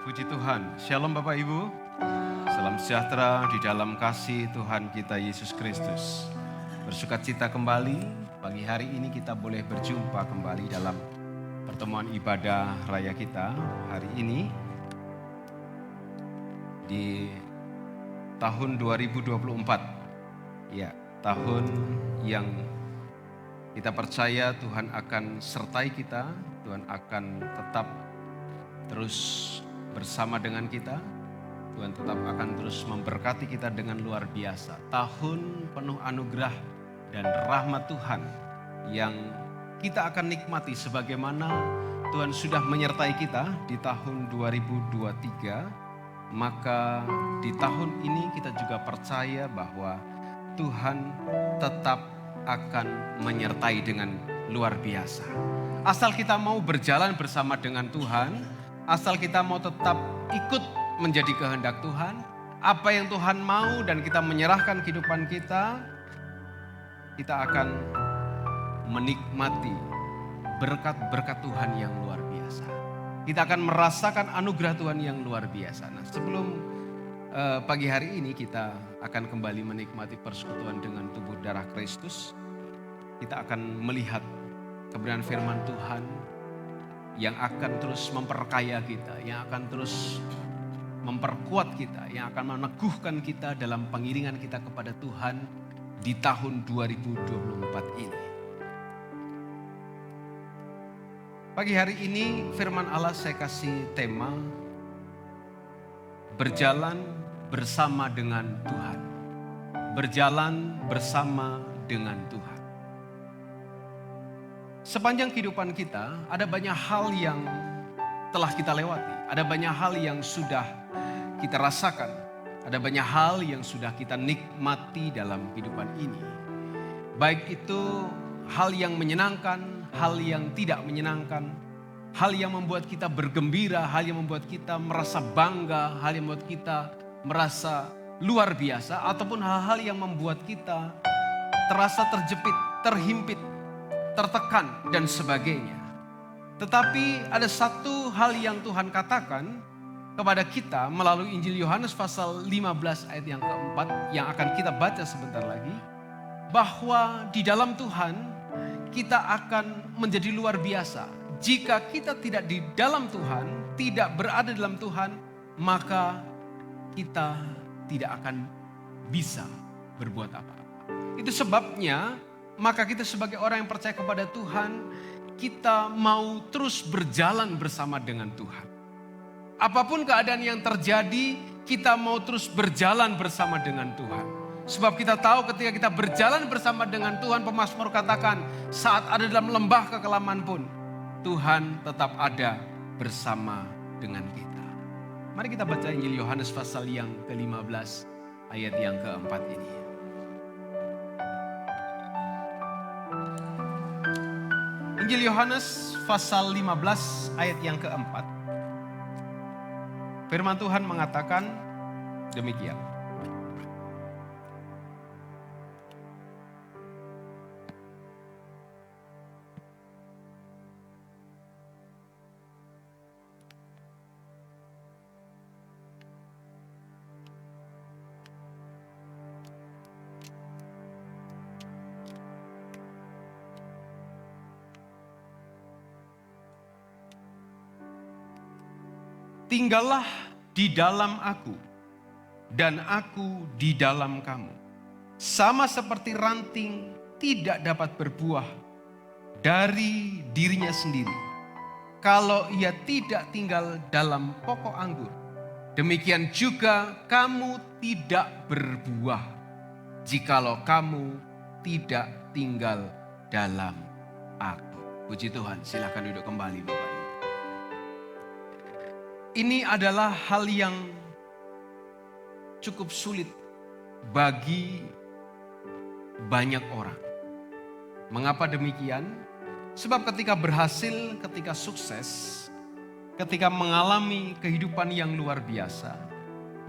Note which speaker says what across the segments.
Speaker 1: Puji Tuhan. Shalom Bapak Ibu. Salam sejahtera di dalam kasih Tuhan kita Yesus Kristus. Bersukacita kembali, pagi hari ini kita boleh berjumpa kembali dalam pertemuan ibadah raya kita hari ini di tahun 2024. Ya, tahun yang kita percaya Tuhan akan sertai kita, Tuhan akan tetap terus bersama dengan kita. Tuhan tetap akan terus memberkati kita dengan luar biasa. Tahun penuh anugerah dan rahmat Tuhan yang kita akan nikmati sebagaimana Tuhan sudah menyertai kita di tahun 2023. Maka di tahun ini kita juga percaya bahwa Tuhan tetap akan menyertai dengan luar biasa. Asal kita mau berjalan bersama dengan Tuhan, asal kita mau tetap ikut menjadi kehendak Tuhan, apa yang Tuhan mau dan kita menyerahkan kehidupan kita, kita akan menikmati berkat-berkat Tuhan yang luar biasa. Kita akan merasakan anugerah Tuhan yang luar biasa. Nah, sebelum pagi hari ini kita akan kembali menikmati persekutuan dengan tubuh darah Kristus, kita akan melihat kebenaran firman Tuhan yang akan terus memperkaya kita, yang akan terus memperkuat kita, yang akan meneguhkan kita dalam pengiringan kita kepada Tuhan di tahun 2024 ini. Pagi hari ini firman Allah saya kasih tema berjalan bersama dengan Tuhan. Berjalan bersama dengan Tuhan. Sepanjang kehidupan kita, ada banyak hal yang telah kita lewati. Ada banyak hal yang sudah kita rasakan. Ada banyak hal yang sudah kita nikmati dalam kehidupan ini. Baik itu hal yang menyenangkan, hal yang tidak menyenangkan. Hal yang membuat kita bergembira, hal yang membuat kita merasa bangga, hal yang membuat kita merasa luar biasa. Ataupun hal-hal yang membuat kita terasa terjepit, terhimpit, tertekan dan sebagainya. Tetapi ada satu hal yang Tuhan katakan kepada kita melalui Injil Yohanes pasal 15 ayat yang keempat yang akan kita baca sebentar lagi. Bahwa di dalam Tuhan kita akan menjadi luar biasa. Jika kita tidak di dalam Tuhan, tidak berada dalam Tuhan, maka kita tidak akan bisa berbuat apa-apa. Itu sebabnya maka kita sebagai orang yang percaya kepada Tuhan, kita mau terus berjalan bersama dengan Tuhan. Apapun keadaan yang terjadi, kita mau terus berjalan bersama dengan Tuhan. Sebab kita tahu ketika kita berjalan bersama dengan Tuhan, pemazmur katakan, saat ada dalam lembah kekelaman pun, Tuhan tetap ada bersama dengan kita. Mari kita baca Injil Yohanes pasal yang ke-15 ayat yang keempat ini. Injil Yohanes pasal 15 ayat yang keempat. Firman Tuhan mengatakan demikian. Tinggallah di dalam aku, dan aku di dalam kamu. Sama seperti ranting tidak dapat berbuah dari dirinya sendiri, kalau ia tidak tinggal dalam pokok anggur. Demikian juga kamu tidak berbuah, jikalau kamu tidak tinggal dalam aku. Puji Tuhan, silakan duduk kembali Bapak Ibu. Ini adalah hal yang cukup sulit bagi banyak orang. Mengapa demikian? Sebab ketika berhasil, ketika sukses, ketika mengalami kehidupan yang luar biasa,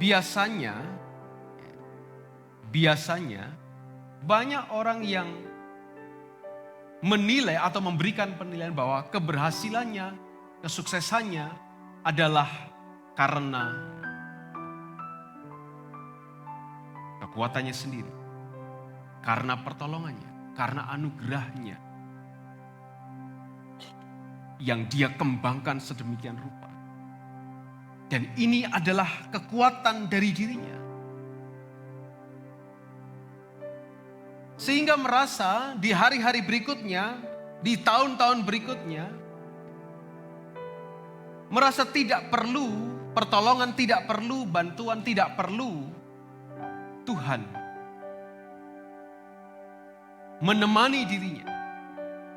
Speaker 1: biasanya banyak orang yang menilai atau memberikan penilaian bahwa keberhasilannya, kesuksesannya adalah karena kekuatannya sendiri, karena pertolongannya, karena anugerahnya yang dia kembangkan sedemikian rupa. Dan ini adalah kekuatan dari dirinya. Sehingga merasa di hari-hari berikutnya, di tahun-tahun berikutnya, merasa tidak perlu pertolongan, tidak perlu bantuan, tidak perlu Tuhan menemani dirinya,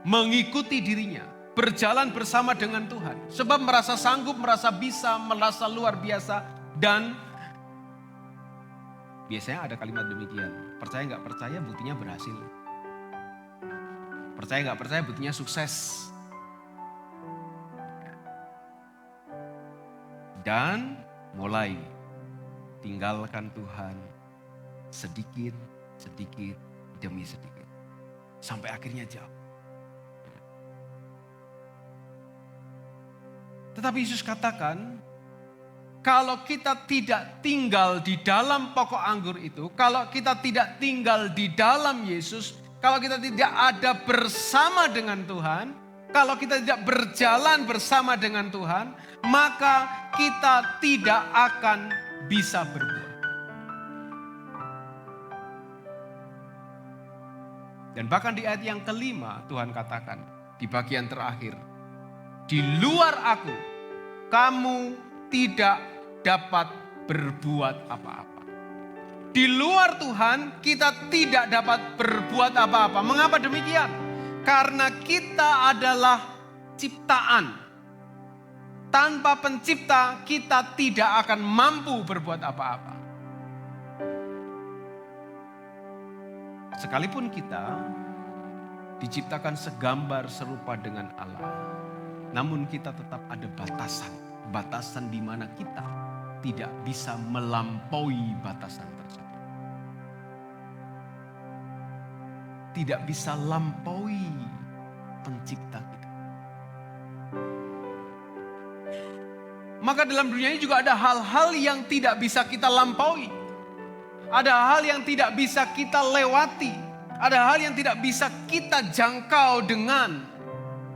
Speaker 1: mengikuti dirinya, berjalan bersama dengan Tuhan. Sebab merasa sanggup, merasa bisa, merasa luar biasa. Dan biasanya ada kalimat demikian, percaya nggak percaya buktinya berhasil. Percaya nggak percaya buktinya sukses. Dan mulai tinggalkan Tuhan sedikit demi sedikit. Sampai akhirnya jauh. Tetapi Yesus katakan, kalau kita tidak tinggal di dalam pokok anggur itu, kalau kita tidak tinggal di dalam Yesus, kalau kita tidak ada bersama dengan Tuhan, kalau kita tidak berjalan bersama dengan Tuhan, maka kita tidak akan bisa berbuat. Dan bahkan di ayat yang kelima Tuhan katakan di bagian terakhir, di luar aku kamu tidak dapat berbuat apa-apa. Di luar Tuhan kita tidak dapat berbuat apa-apa. Mengapa demikian? Karena kita adalah ciptaan. Tanpa pencipta kita tidak akan mampu berbuat apa-apa. Sekalipun kita diciptakan segambar serupa dengan Allah, namun kita tetap ada batasan. Batasan di mana kita tidak bisa melampaui batasan tersebut. Tidak bisa lampaui pencipta kita. Maka dalam dunia ini juga ada hal-hal yang tidak bisa kita lampaui. Ada hal yang tidak bisa kita lewati. Ada hal yang tidak bisa kita jangkau dengan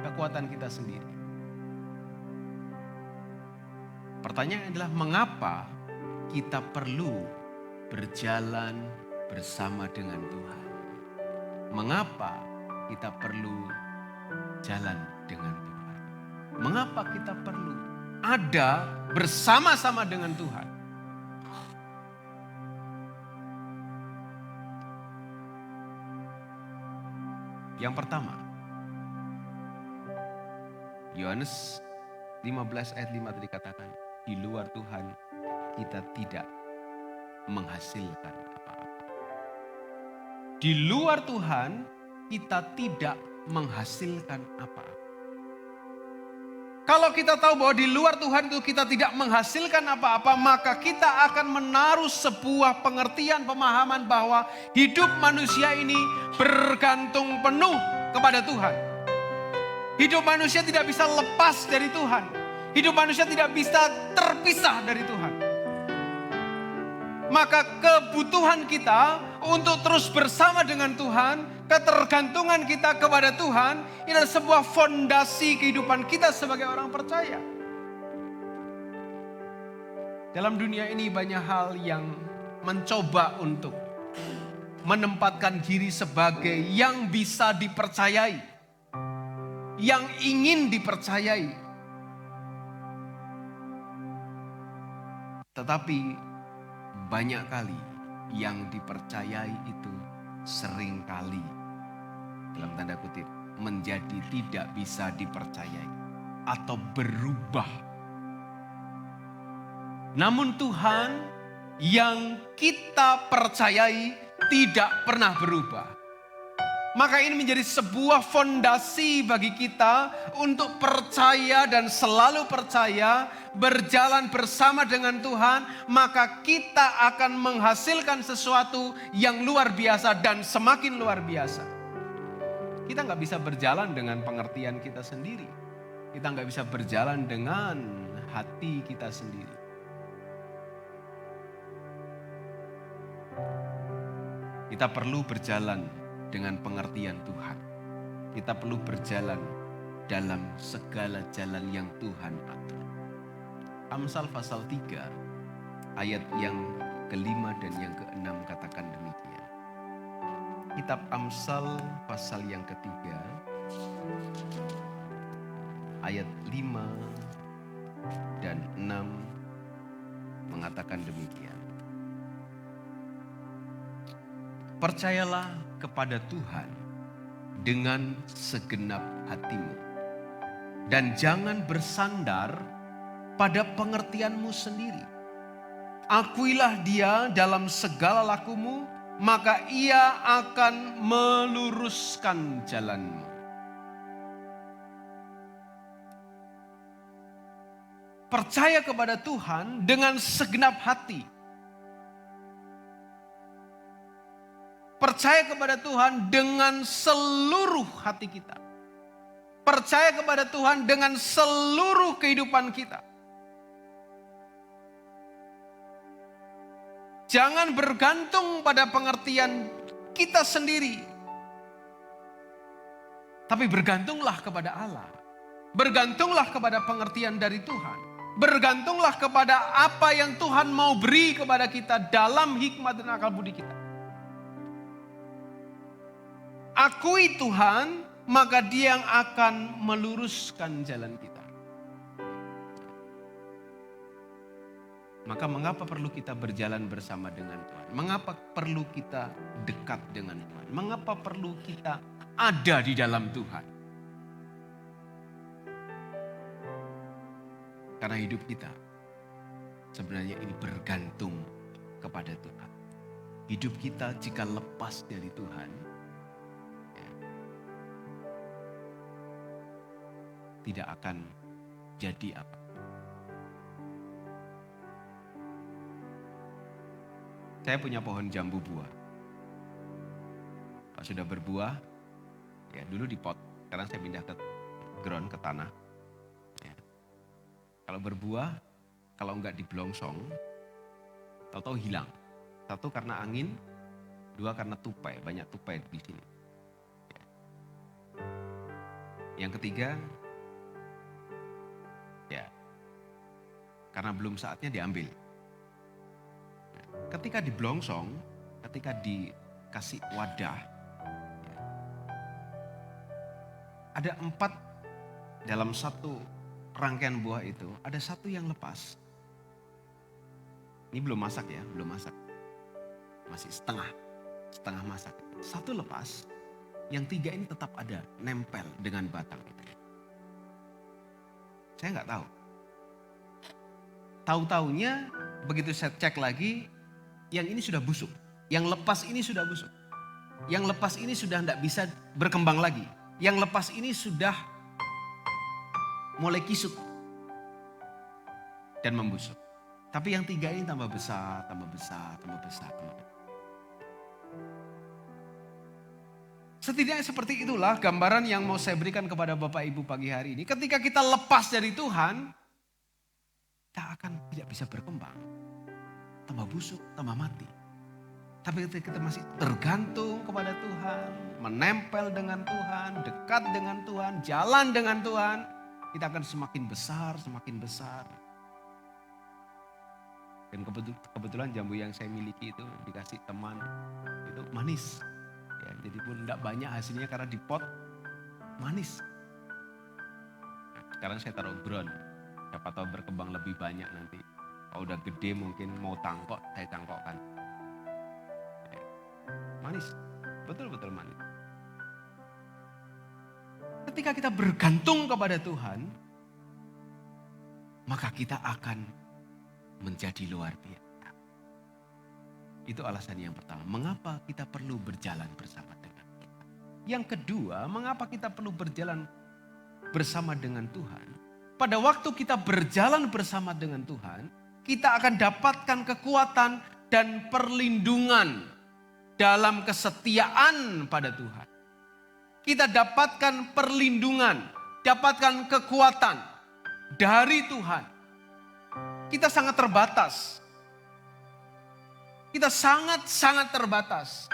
Speaker 1: kekuatan kita sendiri. Pertanyaan adalah mengapa kita perlu berjalan bersama dengan Tuhan? Mengapa kita perlu jalan dengan Tuhan? Mengapa kita perlu ada bersama-sama dengan Tuhan? Yang pertama, Yohanes 15 ayat 5 tadi katakan, di luar Tuhan kita tidak menghasilkan apa-apa. Di luar Tuhan kita tidak menghasilkan apa-apa. Kalau kita tahu bahwa di luar Tuhan itu kita tidak menghasilkan apa-apa, maka kita akan menaruh sebuah pengertian, pemahaman bahwa hidup manusia ini bergantung penuh kepada Tuhan. Hidup manusia tidak bisa lepas dari Tuhan. Hidup manusia tidak bisa terpisah dari Tuhan. Maka kebutuhan kita untuk terus bersama dengan Tuhan, ketergantungan kita kepada Tuhan, ini adalah sebuah fondasi kehidupan kita sebagai orang percaya. Dalam dunia ini banyak hal yang mencoba untuk menempatkan diri sebagai yang bisa dipercayai, yang ingin dipercayai. Tetapi banyak kali yang dipercayai itu seringkali dalam tanda kutip menjadi tidak bisa dipercayai atau berubah. Namun Tuhan yang kita percayai tidak pernah berubah. Maka ini menjadi sebuah fondasi bagi kita untuk percaya dan selalu percaya, berjalan bersama dengan Tuhan, maka kita akan menghasilkan sesuatu yang luar biasa dan semakin luar biasa. Kita nggak bisa berjalan dengan pengertian kita sendiri. Kita nggak bisa berjalan dengan hati kita sendiri. Kita perlu berjalan dengan pengertian Tuhan. Kita perlu berjalan dalam segala jalan yang Tuhan atur. Amsal pasal 3 ayat yang kelima dan yang keenam katakan demikian. Kitab Amsal pasal yang ketiga ayat 5 dan 6 mengatakan demikian. Percayalah kepada Tuhan dengan segenap hatimu dan jangan bersandar pada pengertianmu sendiri. Akuilah Dia dalam segala lakumu, maka Ia akan meluruskan jalanmu. Percaya kepada Tuhan dengan segenap hati. Percaya kepada Tuhan dengan seluruh hati kita. Percaya kepada Tuhan dengan seluruh kehidupan kita. Jangan bergantung pada pengertian kita sendiri. Tapi bergantunglah kepada Allah. Bergantunglah kepada pengertian dari Tuhan. Bergantunglah kepada apa yang Tuhan mau beri kepada kita dalam hikmat dan akal budi kita. Akui Tuhan, maka Dia yang akan meluruskan jalan kita. Maka mengapa perlu kita berjalan bersama dengan Tuhan? Mengapa perlu kita dekat dengan Tuhan? Mengapa perlu kita ada di dalam Tuhan? Karena hidup kita sebenarnya ini bergantung kepada Tuhan. Hidup kita jika lepas dari Tuhan, tidak akan jadi apa. Saya punya pohon jambu buah. Kalau sudah berbuah, ya dulu di pot. Sekarang saya pindah ke ground, ke tanah. Ya. Kalau berbuah, kalau enggak diblongsong, tahu-tahu hilang. Satu karena angin, dua karena tupai, banyak tupai di sini. Ya. Yang ketiga, ya, karena belum saatnya diambil. Ketika diblongsong, ketika dikasih wadah, ada 4 dalam satu rangkaian buah itu, ada 1 yang lepas. Ini belum masak ya, belum masak. Masih setengah masak. 1 lepas, yang 3 ini tetap ada, nempel dengan batang itu. Saya nggak tahu. Tahu-taunya begitu saya cek lagi, yang ini sudah busuk. Yang lepas ini sudah busuk. Yang lepas ini sudah tidak bisa berkembang lagi. Yang lepas ini sudah mulai kisut dan membusuk. Tapi yang 3 ini tambah besar, tambah besar, tambah besar. Setidaknya seperti itulah gambaran yang mau saya berikan kepada Bapak Ibu pagi hari ini. Ketika kita lepas dari Tuhan, kita akan tidak bisa berkembang. Tambah busuk, tambah mati. Tapi ketika kita masih tergantung kepada Tuhan, menempel dengan Tuhan, dekat dengan Tuhan, jalan dengan Tuhan, kita akan semakin besar, semakin besar. Dan kebetulan jambu yang saya miliki itu dikasih teman, itu manis. Ya, jadi pun tidak banyak hasilnya karena di pot manis. Sekarang saya taruh ground, siapa tahu berkembang lebih banyak nanti. Kalau udah gede mungkin mau tangkok, saya tangkokkan. Manis, betul-betul manis. Ketika kita bergantung kepada Tuhan, maka kita akan menjadi luar biasa. Itu alasan yang pertama, mengapa kita perlu berjalan bersama dengan Tuhan. Yang kedua, mengapa kita perlu berjalan bersama dengan Tuhan. Pada waktu kita berjalan bersama dengan Tuhan, kita akan dapatkan kekuatan dan perlindungan dalam kesetiaan pada Tuhan. Kita dapatkan perlindungan, dapatkan kekuatan dari Tuhan. Kita sangat terbatas. Kita sangat-sangat terbatas.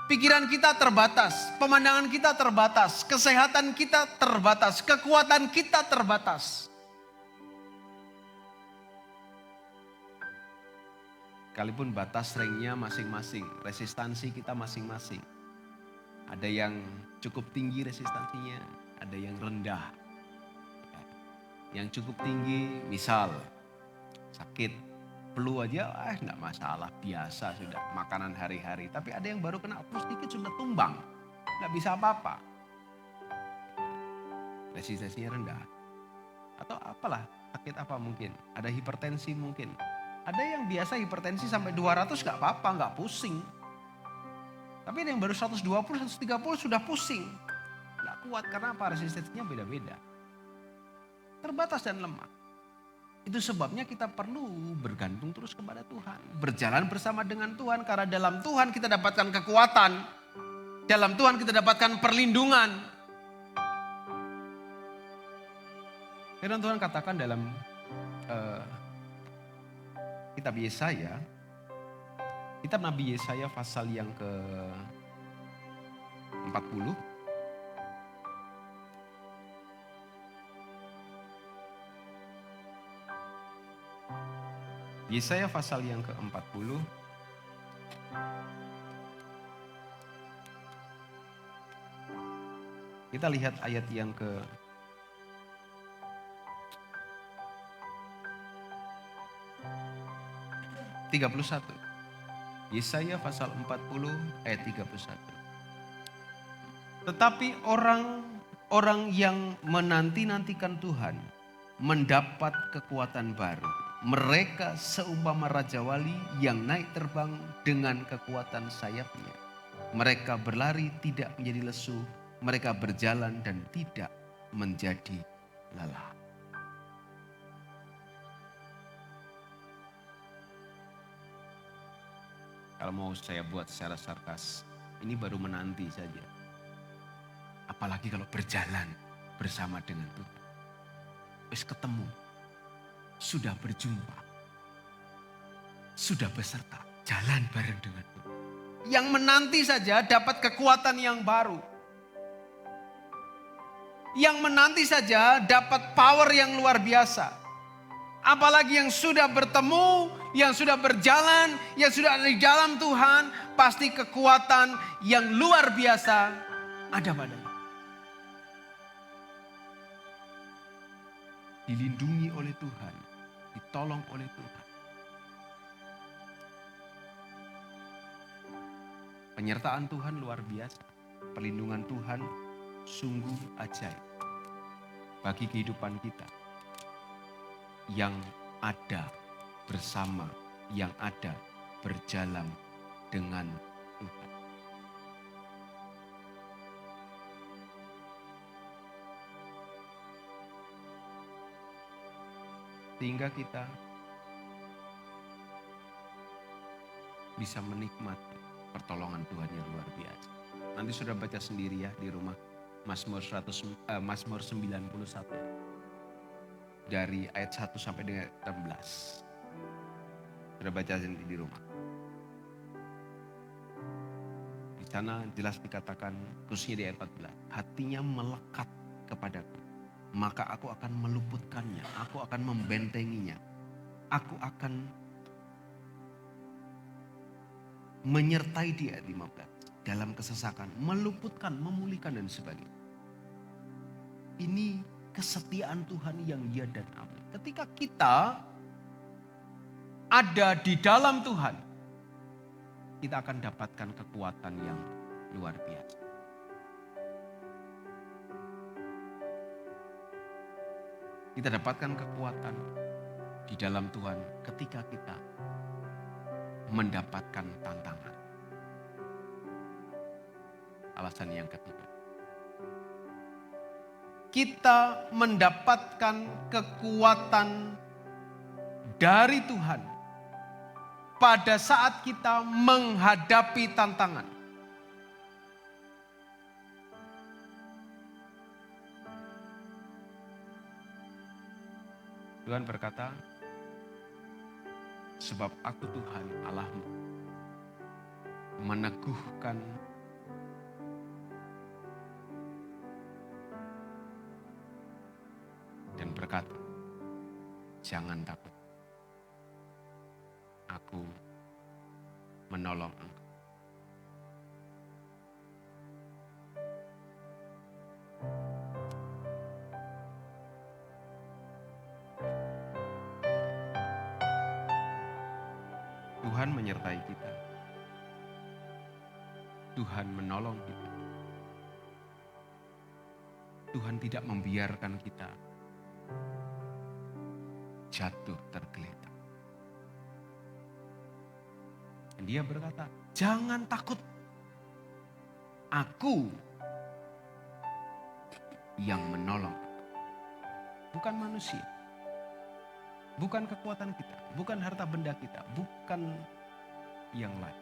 Speaker 1: Pikiran kita terbatas, pemandangan kita terbatas, kesehatan kita terbatas, kekuatan kita terbatas. Sekalipun batas ringnya masing-masing, resistansi kita masing-masing. Ada yang cukup tinggi resistansinya, ada yang rendah. Yang cukup tinggi, misal sakit, flu aja, enggak masalah, biasa sudah, makanan hari-hari. Tapi ada yang baru kena flu sedikit sudah tumbang, enggak bisa apa-apa. Resistensinya rendah. Atau apalah, sakit apa mungkin, ada hipertensi mungkin. Ada yang biasa hipertensi sampai 200 enggak apa-apa, enggak pusing. Tapi ada yang baru 120, 130 sudah pusing. Enggak kuat, karena apa? Resistensinya beda-beda. Terbatas dan lemah. Itu sebabnya kita perlu bergantung terus kepada Tuhan. Berjalan bersama dengan Tuhan. Karena dalam Tuhan kita dapatkan kekuatan. Dalam Tuhan kita dapatkan perlindungan. Firman Tuhan katakan dalam kitab Yesaya. Kitab Nabi Yesaya pasal yang ke-40. Yesaya pasal yang ke-40. Kita lihat ayat yang ke-31. Yesaya pasal 40 ayat 31. Tetapi orang yang menanti-nantikan Tuhan mendapat kekuatan baru. Mereka seumpama Raja Wali yang naik terbang dengan kekuatan sayapnya. Mereka berlari tidak menjadi lesu. Mereka berjalan dan tidak menjadi lelah. Kalau mau saya buat secara sarkas, ini baru menanti saja. Apalagi kalau berjalan bersama dengan Tuhan. Wis ketemu. Sudah berjumpa, sudah beserta, jalan bareng dengan Tuhan. Yang menanti saja dapat kekuatan yang baru. Yang menanti saja dapat power yang luar biasa. Apalagi yang sudah bertemu, yang sudah berjalan, yang sudah ada di dalam Tuhan, pasti kekuatan yang luar biasa ada padanya. Dilindungi oleh Tuhan, ditolong oleh Tuhan. Penyertaan Tuhan luar biasa. Perlindungan Tuhan sungguh ajaib bagi kehidupan kita. Yang ada bersama, yang ada berjalan dengan Tuhan. Sehingga kita bisa menikmati pertolongan Tuhan yang luar biasa. Nanti sudah baca sendiri ya di rumah. Mazmur 91 dari ayat 1 sampai dengan 16. Sudah baca sendiri di rumah. Di sana jelas dikatakan, khususnya di ayat 14, hatinya melekat kepadaku, maka aku akan meluputkannya, aku akan membentenginya, aku akan menyertai dia. 15, dalam kesesakan, meluputkan, memulihkan dan sebagainya. Ini kesetiaan Tuhan yang ya dan amin. Ketika kita ada di dalam Tuhan, kita akan dapatkan kekuatan yang luar biasa. Kita dapatkan kekuatan di dalam Tuhan ketika kita mendapatkan tantangan. Alasan yang ketiga, kita mendapatkan kekuatan dari Tuhan pada saat kita menghadapi tantangan. Tuhan berkata, sebab aku Tuhan Allahmu, meneguhkan berkata, jangan takut, aku menolong engkau. Tuhan menyertai kita. Tuhan menolong kita. Tuhan tidak membiarkan kita jatuh tergeletak. Dan Dia berkata, jangan takut. Aku yang menolong. Bukan manusia. Bukan kekuatan kita. Bukan harta benda kita. Bukan yang lain.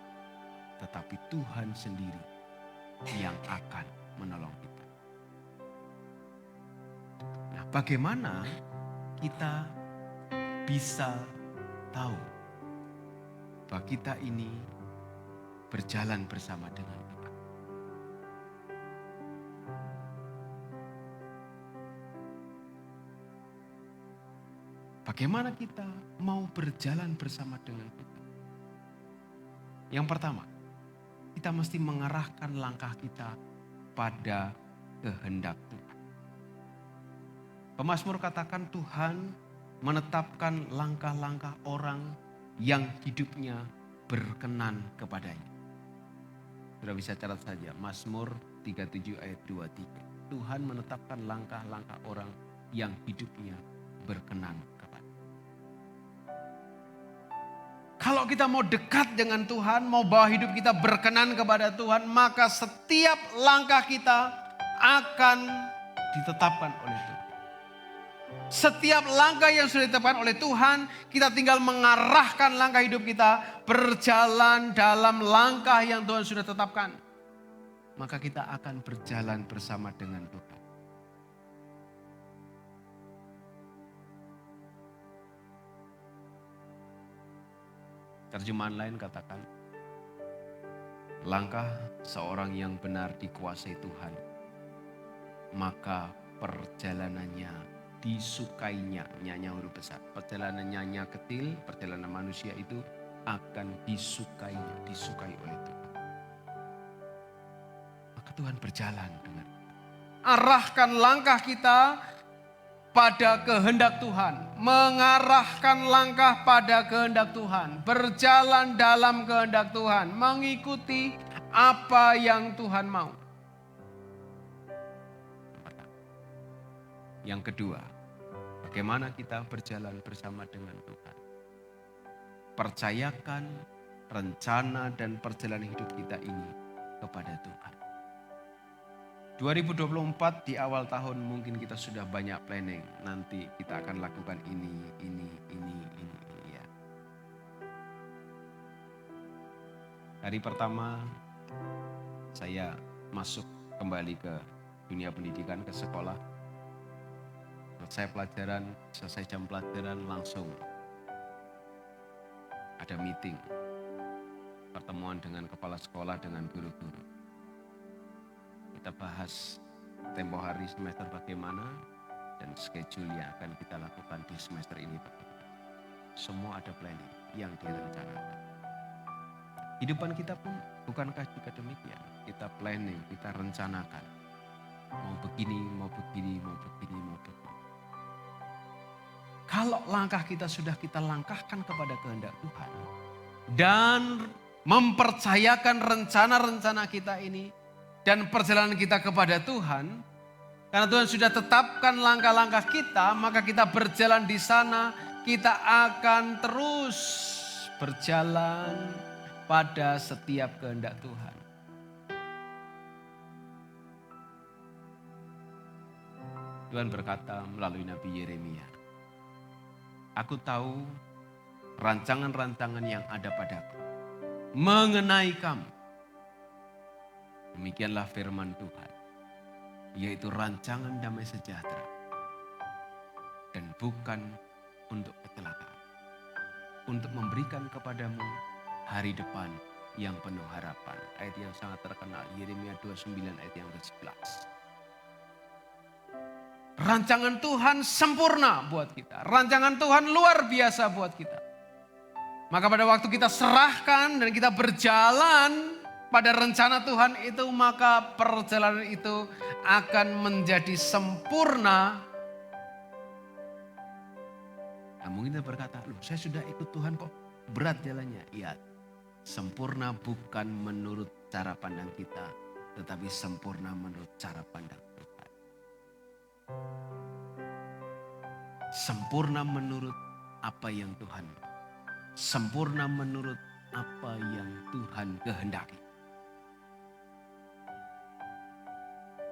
Speaker 1: Tetapi Tuhan sendiri yang akan menolong kita. Nah, bagaimana kita bisa tahu bahwa kita ini berjalan bersama dengan Tuhan? Bagaimana kita mau berjalan bersama dengan Tuhan? Yang pertama, kita mesti mengarahkan langkah kita pada kehendak Tuhan. Pemazmur katakan Tuhan menetapkan langkah-langkah orang yang hidupnya berkenan kepadanya. Sudah bisa catat saja, Mazmur 37 ayat 23. Tuhan menetapkan langkah-langkah orang yang hidupnya berkenan kepadanya. Kalau kita mau dekat dengan Tuhan, mau bawa hidup kita berkenan kepada Tuhan, maka setiap langkah kita akan ditetapkan oleh Tuhan. Setiap langkah yang sudah ditetapkan oleh Tuhan, kita tinggal mengarahkan langkah hidup kita berjalan dalam langkah yang Tuhan sudah tetapkan. Maka kita akan berjalan bersama dengan Tuhan. Terjemahan lain katakan, langkah seorang yang benar dikuasai Tuhan, maka perjalanannya disukainya. Nya huruf besar. Perjalanannya kecil, perjalanan manusia itu akan disukai oleh Tuhan. Maka Tuhan berjalan dengan arahkan langkah kita pada kehendak Tuhan, mengarahkan langkah pada kehendak Tuhan, berjalan dalam kehendak Tuhan, mengikuti apa yang Tuhan mau. Yang kedua, bagaimana kita berjalan bersama dengan Tuhan? Percayakan rencana dan perjalanan hidup kita ini kepada Tuhan. 2024 di awal tahun mungkin kita sudah banyak planning. Nanti kita akan lakukan ini ya. Hari pertama saya masuk kembali ke dunia pendidikan, ke sekolah. Selesai jam pelajaran langsung ada meeting. Pertemuan dengan kepala sekolah, dengan guru-guru. Kita bahas tempo hari semester bagaimana dan schedule yang akan kita lakukan di semester ini bagaimana. Semua ada planning yang direncanakan. Hidupan kita pun bukankah juga demikian? Kita planning, kita rencanakan. Mau begini, mau begini, mau begini, mau begini. Kalau langkah kita sudah kita langkahkan kepada kehendak Tuhan dan mempercayakan rencana-rencana kita ini dan perjalanan kita kepada Tuhan, karena Tuhan sudah tetapkan langkah-langkah kita, maka kita berjalan di sana, kita akan terus berjalan pada setiap kehendak Tuhan. Tuhan berkata melalui Nabi Yeremia, aku tahu rancangan-rancangan yang ada padaku mengenai kamu. Demikianlah firman Tuhan, yaitu rancangan damai sejahtera dan bukan untuk kecelakaan, untuk memberikan kepadamu hari depan yang penuh harapan. Ayat yang sangat terkenal, Yeremia 29 ayat yang ke-11. Rancangan Tuhan sempurna buat kita. Rancangan Tuhan luar biasa buat kita. Maka pada waktu kita serahkan dan kita berjalan pada rencana Tuhan itu, maka perjalanan itu akan menjadi sempurna. Nah, mungkin kita berkata, loh saya sudah ikut Tuhan kok berat jalannya. Iya, sempurna bukan menurut cara pandang kita, tetapi sempurna menurut cara pandang Tuhan. Sempurna menurut apa yang Tuhan, sempurna menurut apa yang Tuhan kehendaki.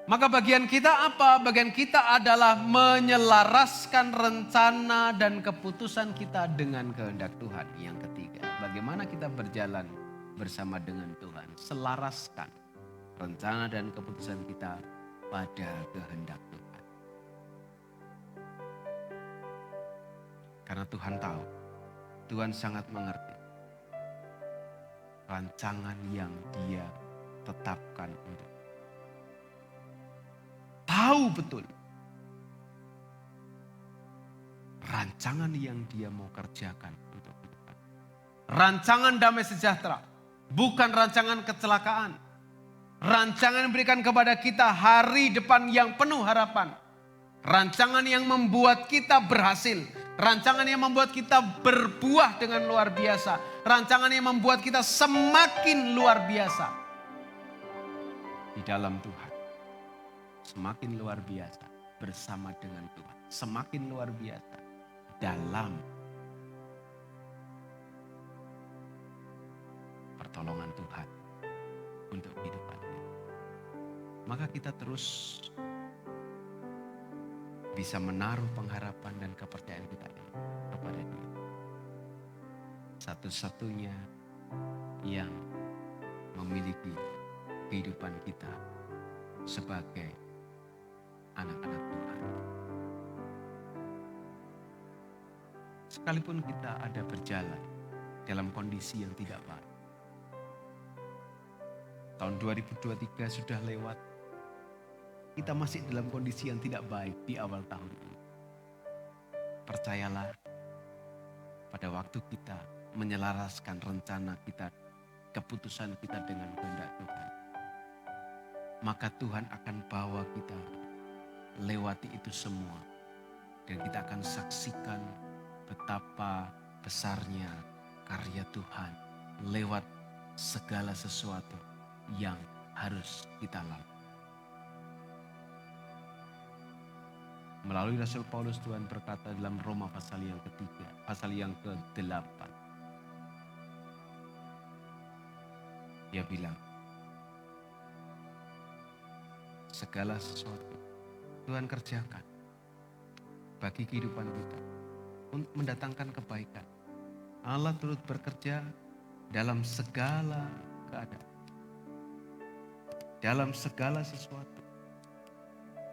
Speaker 1: Maka bagian kita apa? Bagian kita adalah menyelaraskan rencana dan keputusan kita dengan kehendak Tuhan. Yang ketiga, bagaimana kita berjalan bersama dengan Tuhan. Selaraskan rencana dan keputusan kita pada kehendak Tuhan. Karena Tuhan tahu, Tuhan sangat mengerti rancangan yang Dia tetapkan untuk. Tahu betul rancangan yang Dia mau kerjakan untuk kita. Rancangan damai sejahtera, bukan rancangan kecelakaan. Rancangan yang berikan kepada kita hari depan yang penuh harapan. Rancangan yang membuat kita berhasil. Rancangan yang membuat kita berbuah dengan luar biasa. Rancangan yang membuat kita semakin luar biasa di dalam Tuhan. Semakin luar biasa bersama dengan Tuhan. Semakin luar biasa dalam pertolongan Tuhan untuk kehidupan kita. Maka kita terus bisa menaruh pengharapan dan kepercayaan kita kepada Dia. Satu-satunya yang memiliki kehidupan kita sebagai anak-anak Tuhan. Sekalipun kita ada berjalan dalam kondisi yang tidak baik. Tahun 2023 sudah lewat. Kita masih dalam kondisi yang tidak baik di awal tahun ini. Percayalah, pada waktu kita menyelaraskan rencana kita, keputusan kita dengan kehendak Tuhan, maka Tuhan akan bawa kita lewati itu semua. Dan kita akan saksikan betapa besarnya karya Tuhan lewat segala sesuatu yang harus kita lalui. Melalui Rasul Paulus, Tuhan berkata dalam Roma pasal yang ketiga, pasal yang ke-8. Dia bilang, segala sesuatu Tuhan kerjakan bagi kehidupan kita untuk mendatangkan kebaikan. Allah turut bekerja dalam segala keadaan, dalam segala sesuatu,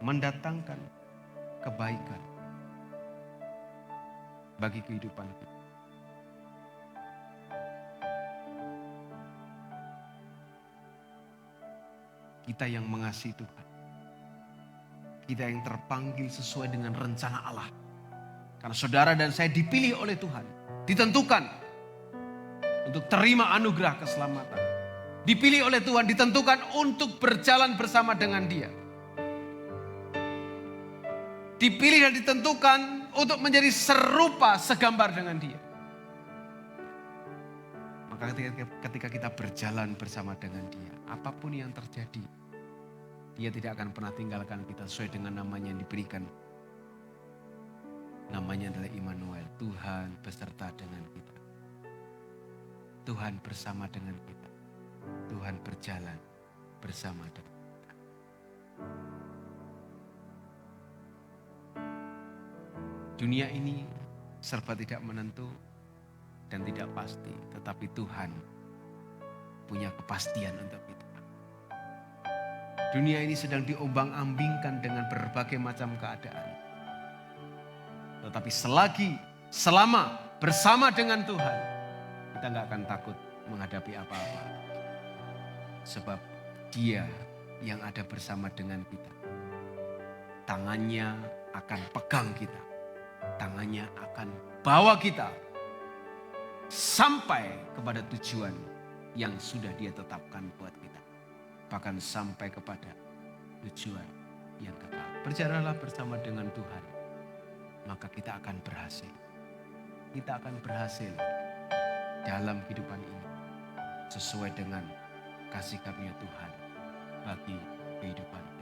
Speaker 1: mendatangkan kebaikan bagi kehidupan kita. Kita yang mengasihi Tuhan, kita yang terpanggil sesuai dengan rencana Allah. Karena saudara dan saya dipilih oleh Tuhan, ditentukan untuk terima anugerah keselamatan. Dipilih oleh Tuhan, ditentukan untuk berjalan bersama dengan Dia. Dipilih dan ditentukan untuk menjadi serupa, segambar dengan Dia. Maka ketika kita berjalan bersama dengan Dia, apapun yang terjadi, Dia tidak akan pernah tinggalkan kita sesuai dengan namanya yang diberikan. Namanya adalah Immanuel, Tuhan beserta dengan kita. Tuhan bersama dengan kita. Tuhan berjalan bersama dengan kita. Dunia ini serba tidak menentu dan tidak pasti, tetapi Tuhan punya kepastian untuk kita. Dunia ini sedang diombang-ambingkan dengan berbagai macam keadaan. Tetapi selama bersama dengan Tuhan, kita gak akan takut menghadapi apa-apa. Sebab Dia yang ada bersama dengan kita. Tangannya akan pegang kita. Tangannya akan bawa kita sampai kepada tujuan yang sudah Dia tetapkan buat kita. Bahkan sampai kepada tujuan yang kekal. Berjalanlah bersama dengan Tuhan, maka kita akan berhasil. Kita akan berhasil dalam kehidupan ini sesuai dengan kasih karunia Tuhan bagi kehidupan